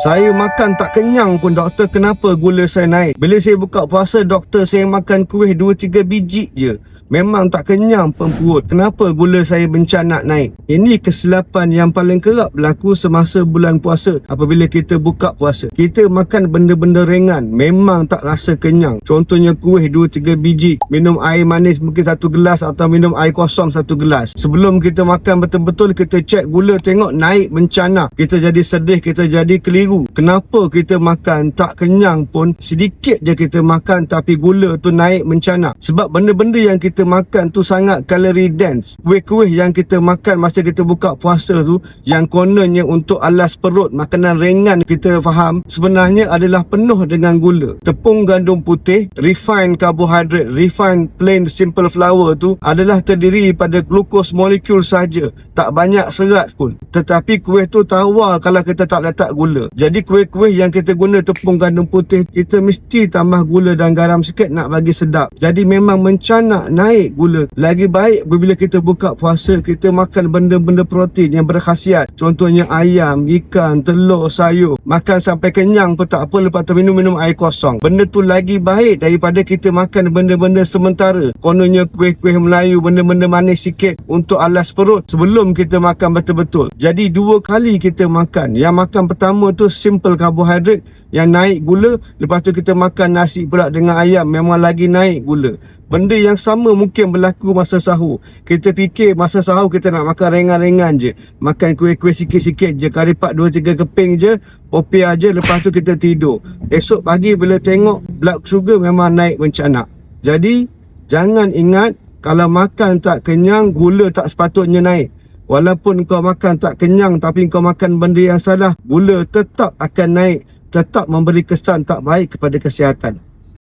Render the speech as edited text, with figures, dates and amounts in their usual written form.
Saya makan tak kenyang pun doktor, kenapa gula saya naik? Bila saya buka puasa doktor, saya makan kuih 2-3 biji je, memang tak kenyang pun perut. Kenapa gula saya mencanak naik? Ini kesilapan yang paling kerap berlaku semasa bulan puasa. Apabila kita buka puasa, kita makan benda-benda ringan, memang tak rasa kenyang. Contohnya kuih 2-3 biji, minum air manis mungkin 1 gelas atau minum air kosong 1 gelas. Sebelum kita makan betul-betul, kita cek gula, tengok naik mencanak. Kita jadi sedih, kita jadi keliru. Kenapa kita makan tak kenyang pun, sedikit je kita makan tapi gula tu naik mencanak? Sebab benda-benda yang kita makan tu sangat kalori dense. Kuih-kuih yang kita makan masa kita buka puasa tu, yang kononnya untuk alas perut, makanan ringan, kita faham sebenarnya adalah penuh dengan gula. Tepung gandum putih, refined carbohydrate, refined plain simple flour tu adalah terdiri pada glukos molekul saja, tak banyak serat pun. Tetapi kuih tu tawar kalau kita tak letak gula. Jadi kuih-kuih yang kita guna tepung gandum putih, kita mesti tambah gula dan garam sikit nak bagi sedap. Jadi memang mencanak naik gula. Lagi baik bila kita buka puasa, kita makan benda-benda protein yang berkhasiat. Contohnya ayam, ikan, telur, sayur. Makan sampai kenyang pun tak apa, lepas tu minum air kosong. Benda tu lagi baik daripada kita makan benda-benda sementara. Kononnya kuih-kuih Melayu, benda-benda manis sikit untuk alas perut sebelum kita makan betul-betul. Jadi 2 kali kita makan. Yang makan pertama tu simple carbohydrate yang naik gula, lepas tu kita makan nasi pula dengan ayam, memang lagi naik gula. Benda yang sama mungkin berlaku masa sahur. Kita fikir masa sahur kita nak makan ringan-ringan je, makan kuih-kuih sikit-sikit je, karipat 2-3 keping je, popiah je, lepas tu kita tidur. Esok pagi bila tengok blood sugar memang naik mencanak. Jadi jangan ingat kalau makan tak kenyang, gula tak sepatutnya naik. Walaupun kau makan tak kenyang tapi kau makan benda yang salah, gula tetap akan naik, tetap memberi kesan tak baik kepada kesihatan.